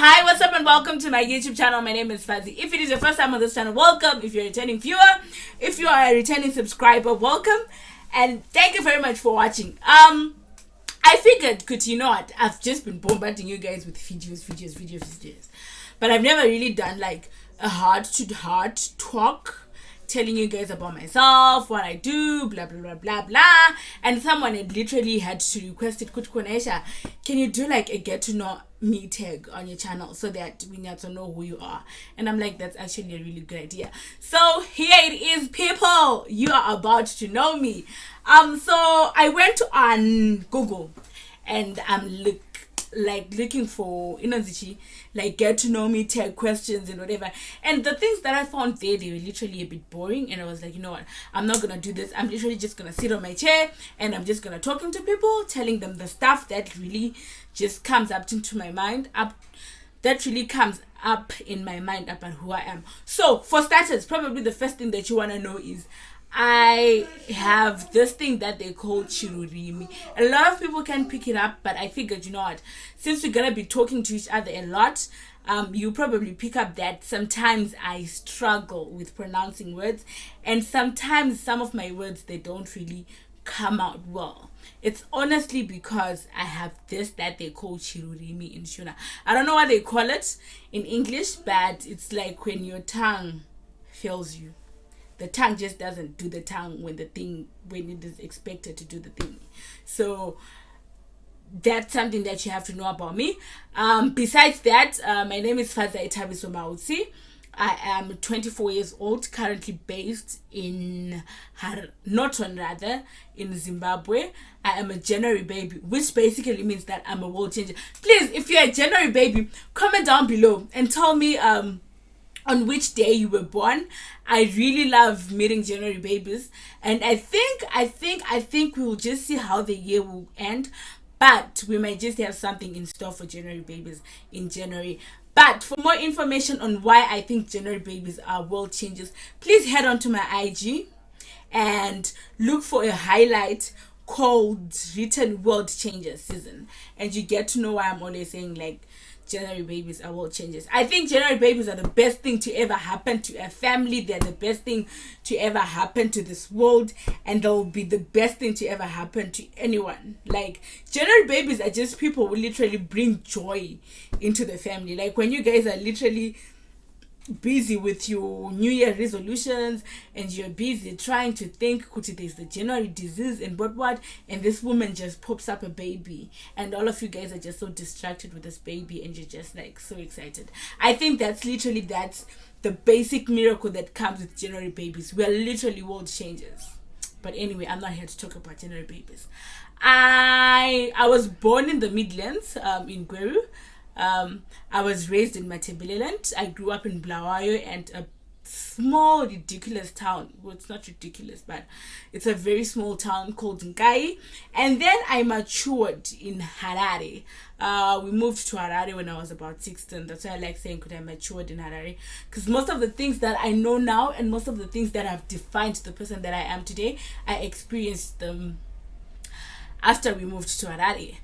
Hi, what's up and welcome to my YouTube channel. My name is Fuzzy. If it is your first time on this channel, welcome. If you're a returning viewer, if you are a returning subscriber, welcome. And thank you very much for watching. I figured, you know what, I've just been bombarding you guys with videos. But I've never really done like a heart-to-heart talk telling you guys about myself, what I do, blah blah blah blah blah. And someone had literally had to request it, can you do like a get to know me tag on your channel so that we need to know who you are? And I'm like, that's actually a really good idea. So here it is, people, you are about to know me. So I went on Google and I'm looking for like get to know me tag questions and whatever, and the things that I found there, they were literally a bit boring, and I was like, you know what, I'm not gonna do this. I'm literally just gonna sit on my chair and I'm just gonna talking to people, telling them the stuff that really just comes up into my mind, about who I am. So for starters, probably the first thing that you want to know is I have this thing that they call chirurimi. A lot of people can pick it up, but I figured, you know what, since we're gonna be talking to each other a lot, you probably pick up that sometimes I struggle with pronouncing words, and sometimes some of my words, they don't really come out well. It's honestly because I have this that they call chirurimi in Shona. I don't know what they call it in English, but it's like when your tongue fails you. The tongue just doesn't do the tongue when it is expected to do the thing. So that's something that you have to know about me. Besides that, my name is Fazza Itabiso Mautsi. I am 24 years old, currently based in in Zimbabwe. I am a January baby, which basically means that I'm a world changer. Please, if you're a January baby, comment down below and tell me on which day you were born. I really love meeting January babies, and I think we will just see how the year will end, but we might just have something in store for January babies in January. But for more information on why I think January babies are world changers, please head on to my IG and look for a highlight called Written World Changers Season, and you get to know why I'm always saying like January babies are world changers. I think January babies are the best thing to ever happen to a family. They're the best thing to ever happen to this world, and they'll be the best thing to ever happen to anyone. Like, January babies are just people who literally bring joy into the family. Like, when you guys are literally busy with your New Year resolutions and you're busy trying to think, there's the January disease and what, and this woman just pops up a baby, and all of you guys are just so distracted with this baby, and you're just like so excited. I think that's the basic miracle that comes with January babies. We are literally world changers. But anyway, I'm not here to talk about January babies. I was born in the Midlands, in Gweru. I was raised in Matabeleland. I grew up in Blawayo and a small, ridiculous town. Well, it's not ridiculous, but it's a very small town called Nkai. And then I matured in Harare. We moved to Harare when I was about 16. That's why I like saying I matured in Harare. Because most of the things that I know now and most of the things that have defined the person that I am today, I experienced them after we moved to Harare.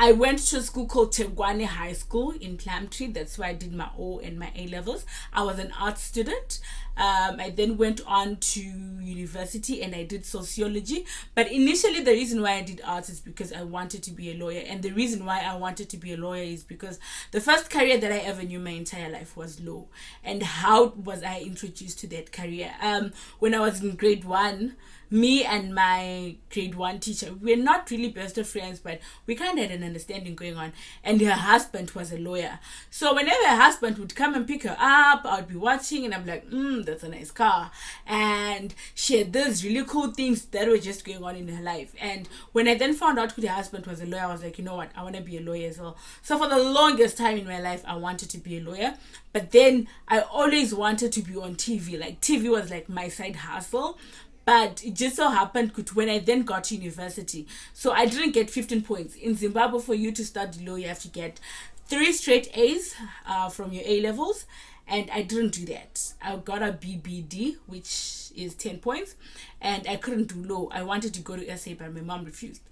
I went to a school called Tegwane High School in Plumtree. That's where I did my O and my A levels. I was an art student. I then went on to university and I did sociology. But initially, the reason why I did arts is because I wanted to be a lawyer. And the reason why I wanted to be a lawyer is because the first career that I ever knew my entire life was law. And how was I introduced to that career? When I was in grade 1, me and my grade 1 teacher, we're not really best of friends, but we kind of had an understanding going on, and her husband was a lawyer. So whenever her husband would come and pick her up, I would be watching and I'm like, that's a nice car. And she had those really cool things that were just going on in her life. And when I then found out who her husband was a lawyer, I was like, you know what, I want to be a lawyer as well. So for the longest time in my life, I wanted to be a lawyer. But then I always wanted to be on TV. Like, TV was like my side hustle. But it just so happened when I then got to university. So I didn't get 15 points. In Zimbabwe, for you to study law, you have to get 3 straight A's from your A levels. And I didn't do that. I got a BBD, which is 10 points. And I couldn't do law. I wanted to go to SA, but my mom refused.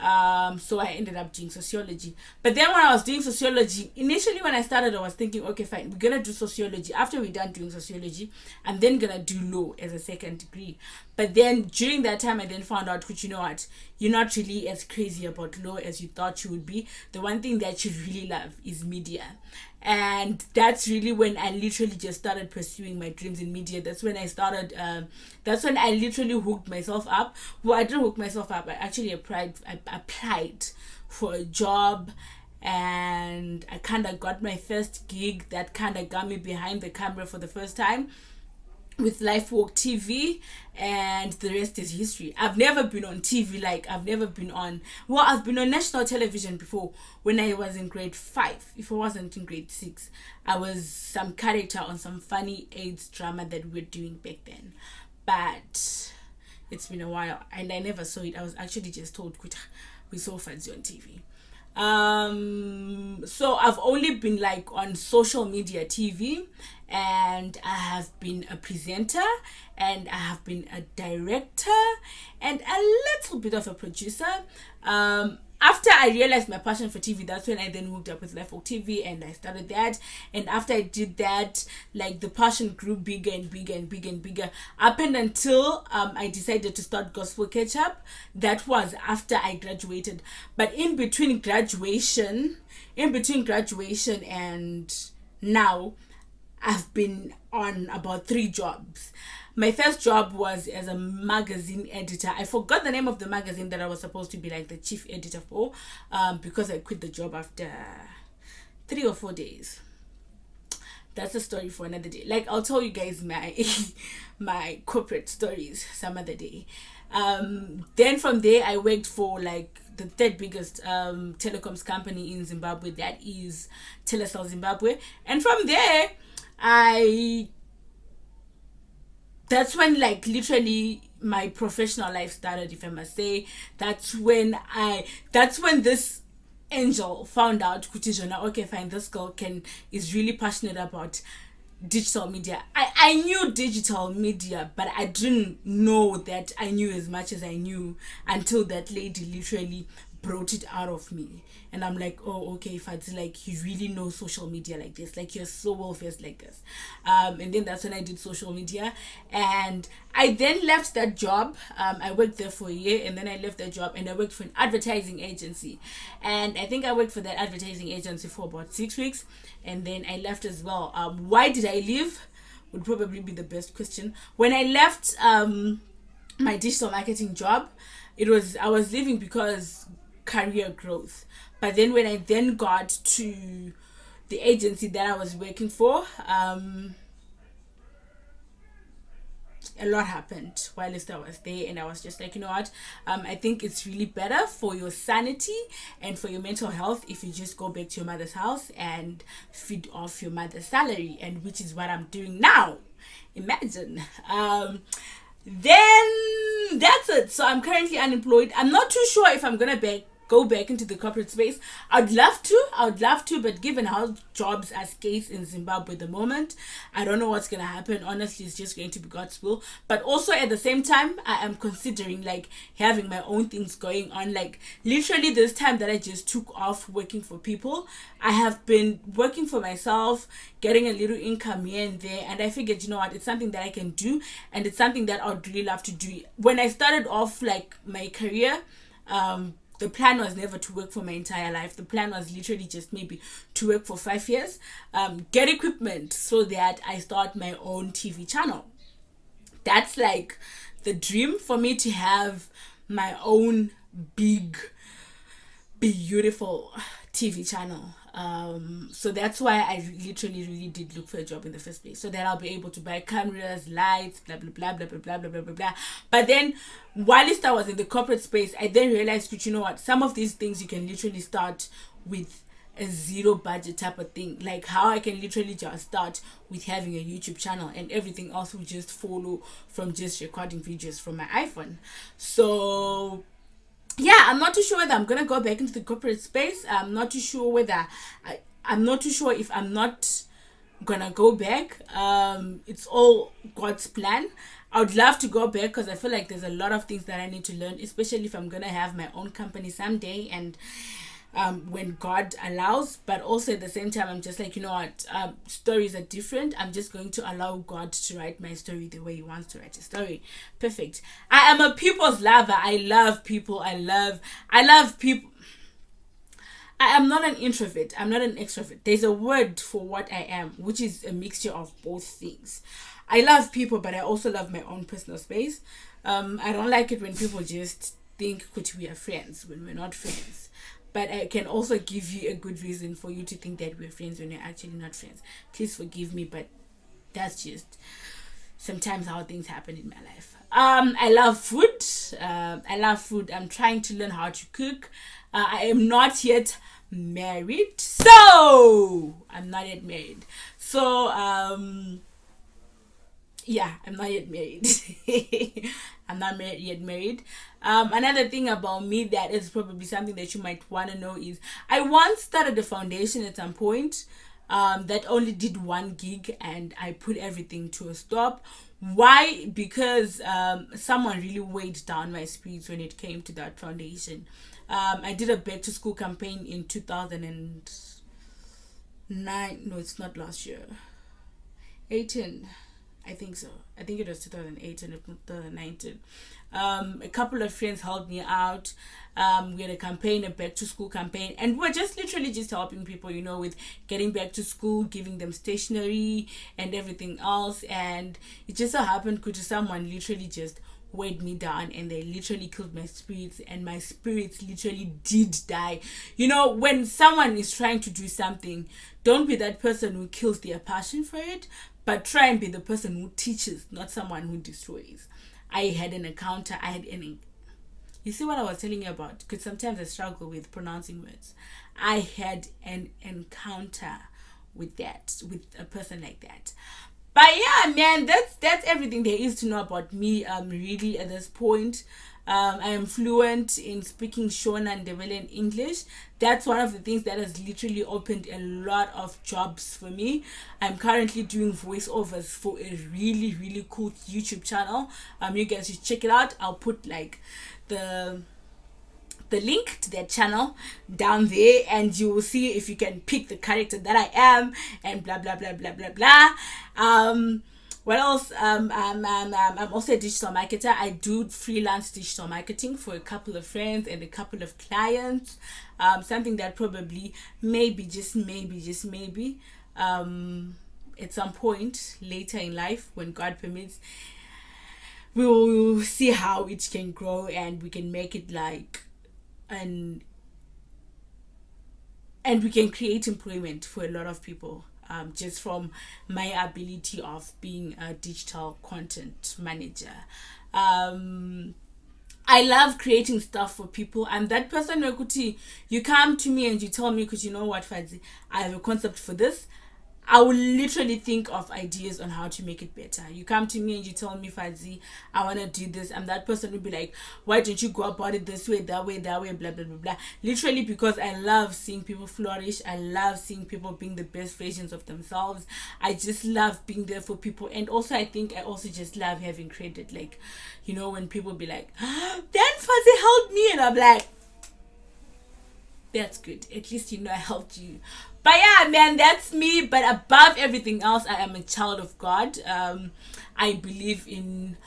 So I ended up doing sociology. But then when I was doing sociology, initially when I started, I was thinking, okay, fine, we're gonna do sociology. After we're done doing sociology, I'm then gonna do law as a second degree. But then during that time, I then found out, which, you know what, you're not really as crazy about law as you thought you would be. The one thing that you really love is media. And that's really when I literally just started pursuing my dreams in media. That's when I started, that's when I literally hooked myself up. Well, I didn't hook myself up. I actually applied for a job, and I kind of got my first gig that kind of got me behind the camera for the first time with Lifewalk TV, and the rest is history. I've never been on TV, like I've never been on, well, I've been on national television before when I was in grade 5. If I wasn't in grade 6, I was some character on some funny AIDS drama that we were doing back then. But it's been a while and I never saw it. I was actually just told, we saw Fancy on TV. So I've only been like on social media TV, and I have been a presenter, and I have been a director, and a little bit of a producer. After I realized my passion for TV, that's when I then hooked up with Lifewalk TV, and I started that. And after I did that, like the passion grew bigger and bigger and bigger and bigger, up and until I decided to start Gospel Catch Up. That was after I graduated. But in between graduation and now, I've been on about 3 jobs. My first job was as a magazine editor. I forgot the name of the magazine that I was supposed to be like the chief editor for, because I quit the job after 3 or 4 days. That's a story for another day. Like, I'll tell you guys my my corporate stories some other day. Then from there, I worked for like the 3rd biggest telecoms company in Zimbabwe, that is Telecel Zimbabwe. And from there, that's when like literally my professional life started, if I must say. That's when this angel found out, okay, fine, this girl is really passionate about digital media. I knew digital media, but I didn't know that I knew as much as I knew until that lady literally brought it out of me. And I'm like, oh, okay, if it's like you really know social media like this, like you're so well versed like this. And then that's when I did social media, and I then left that job. I worked there for a year, and then I left that job and I worked for an advertising agency, and I think I worked for that advertising agency for about 6 weeks, and then I left as well. Why did I leave would probably be the best question. When I left my digital marketing job, I was leaving because career growth. But then when I then got to the agency that I was working for, a lot happened while I was there, and I was just like, you know what, I think it's really better for your sanity and for your mental health if you just go back to your mother's house and feed off your mother's salary, and which is what I'm doing now. Imagine. Then that's it. So I'm currently unemployed. I'm not too sure if I'm gonna go back into the corporate space. I'd love to, but given how jobs are scarce in Zimbabwe at the moment, I don't know what's gonna happen. Honestly, it's just going to be God's will. But also at the same time, I am considering like having my own things going on. Like literally this time that I just took off working for people, I have been working for myself, getting a little income here and there, and I figured, you know what, it's something that I can do, and it's something that I would really love to do. When I started off like my career, the plan was never to work for my entire life. The plan was literally just maybe to work for 5 years, get equipment so that I start my own TV channel. That's like the dream for me, to have my own big, beautiful TV channel. So that's why I literally really did look for a job in the first place, so that I'll be able to buy cameras, lights, blah blah blah blah blah blah blah blah blah blah. But then whilst I was in the corporate space, I then realized that, you know what, some of these things you can literally start with a 0 budget type of thing. Like how I can literally just start with having a YouTube channel, and everything else will just follow from just recording videos from my iPhone. So yeah, I'm not too sure whether I'm gonna go back into the corporate space. I'm not too sure whether I'm not too sure if I'm not gonna go back. It's all God's plan. I would love to go back because I feel like there's a lot of things that I need to learn, especially if I'm gonna have my own company someday, and when God allows. But also at the same time, I'm just like, you know what, stories are different. I'm just going to allow God to write my story the way he wants to write a story. Perfect. I am a people's lover. I love people. I love people. I am not an introvert. I'm not an extrovert. There's a word for what I am, which is a mixture of both things. I love people, but I also love my own personal space. I don't like it when people just think could we are friends when we're not friends. But I can also give you a good reason for you to think that we're friends when we're actually not friends. Please forgive me, but that's just sometimes how things happen in my life. I love food. I'm trying to learn how to cook. I am not yet married. So I'm not yet married. So yeah, I'm not yet married. I'm not yet married. Another thing about me that is probably something that you might want to know is I once started a foundation at some point that only did one gig, and I put everything to a stop. Why? Because someone really weighed down my spirits when it came to that foundation. I did a back to school campaign in 2009. No, it's not last year. 18. I think so. I think it was 2018 or 2019. A couple of friends helped me out. We had a campaign, a back to school campaign, and we're just literally just helping people, you know, with getting back to school, giving them stationery and everything else. And it just so happened to someone literally just weighed me down, and they literally killed my spirits, and my spirits literally did die. You know, when someone is trying to do something, don't be that person who kills their passion for it, but try and be the person who teaches, not someone who destroys. I had an encounter. You see what I was telling you about? Because sometimes I struggle with pronouncing words. I had an encounter with a person like that. But yeah, man, that's everything there is to know about me. Really at this point. I am fluent in speaking Shona and Ndebele English. That's one of the things that has literally opened a lot of jobs for me. I'm currently doing voiceovers for a really, really cool YouTube channel. You guys should check it out. I'll put like the link to their channel down there, and you will see if you can pick the character that I am, and blah blah blah blah blah blah. What else? I'm also a digital marketer. I do freelance digital marketing for a couple of friends and a couple of clients. Something that probably maybe at some point later in life, when God permits, we will see how it can grow, and we can make it like and we can create employment for a lot of people, just from my ability of being a digital content manager. I love creating stuff for people. I'm that person where you come to me and you tell me, because you know what, Fadzi, I have a concept for this. I will literally think of ideas on how to make it better. You come to me and you tell me, Fadzi, I want to do this. I'm that person who'll be like, why don't you go about it this way, that way, blah, blah, blah, blah. Literally, because I love seeing people flourish. I love seeing people being the best versions of themselves. I just love being there for people. And also, I think I also just love having credit. Like, you know, when people be like, then Fadzi helped me. And I'm like, that's good. At least you know I helped you. But yeah, man, that's me. But above everything else, I am a child of God. I believe in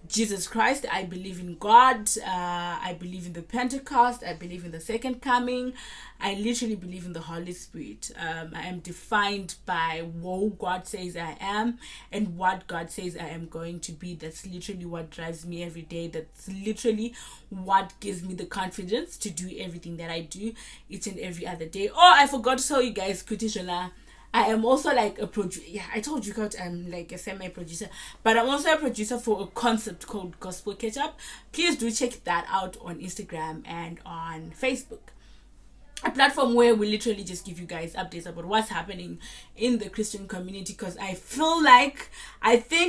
Jesus Christ. I believe in God. I believe in the Pentecost. I believe in the second coming. I literally believe in the Holy Spirit. I am defined by what God says I am and what God says I am going to be. That's literally what drives me every day. That's literally what gives me the confidence to do everything that I do each and every other day. Oh, I forgot to tell you guys, Kutishona, I am also like a producer. Yeah, I told you guys I'm like a semi-producer, but I'm also a producer for a concept called Gospel Ketchup. Please do check that out on Instagram and on Facebook. A platform where we literally just give you guys updates about what's happening in the Christian community, because I think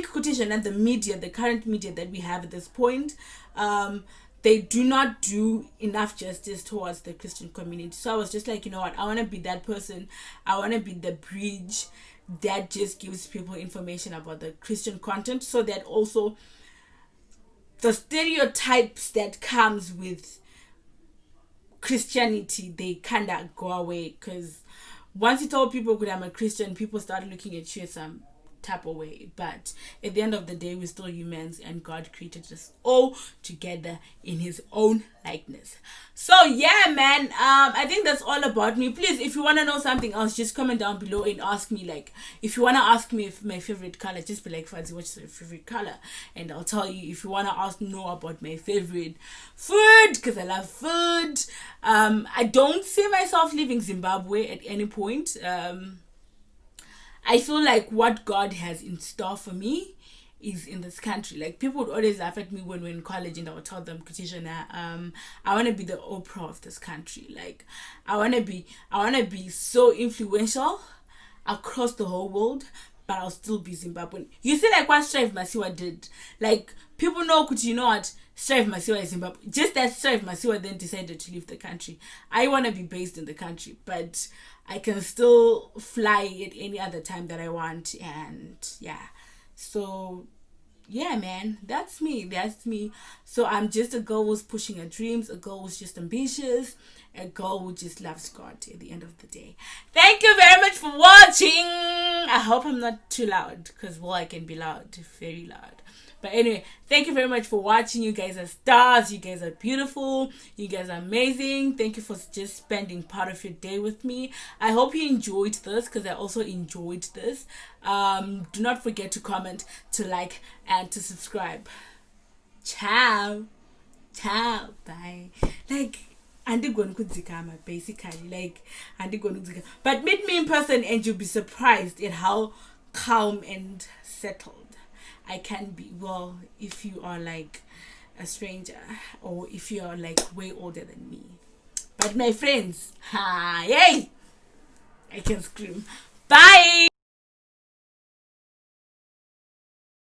Kutishan and the current media that we have at this point, they do not do enough justice towards the Christian community. So I was just like, you know what, I want to be that person. I want to be the bridge that just gives people information about the Christian content, so that also the stereotypes that comes with Christianity, they kind of go away, because once you tell people that I'm a Christian, people start looking at you some type of way. But at the end of the day, we're still humans, and God created us all together in his own likeness. So yeah, man, I think that's all about me. Please, if you want to know something else, just comment down below and ask me. Like, if you want to ask me if my favorite color, just be like, Fadzi, what's your favorite color? And I'll tell you. If you want to know about my favorite food, because I love food, I don't see myself leaving Zimbabwe at any point. I feel like what God has in store for me is in this country. Like, people would always laugh at me when we're in college, and I would tell them, Kutishana, I want to be the Oprah of this country. Like, I want to be so influential across the whole world, but I'll still be Zimbabwean. You see, like, what Strive Masiwa did. Like, people know, you know what, Strive Masiwa is Zimbabwe. Just that Strive Masiwa then decided to leave the country. I want to be based in the country, but I can still fly at any other time that I want. And yeah, so yeah, man, that's me. So I'm just a girl who's pushing her dreams, a girl who's just ambitious, a girl who just loves God at the end of the day. Thank you very much for watching. I hope I'm not too loud, because, well, I can be loud, very loud. But anyway, thank you very much for watching. You guys are stars. You guys are beautiful. You guys are amazing. Thank you for just spending part of your day with me. I hope you enjoyed this, because I also enjoyed this. Do not forget to comment, to like, and to subscribe. Ciao. Bye. Like, basically, like, but meet me in person and you'll be surprised at how calm and settled I can be. Well, if you are like a stranger, or if you are like way older than me. But my friends, yay, I can scream. Bye.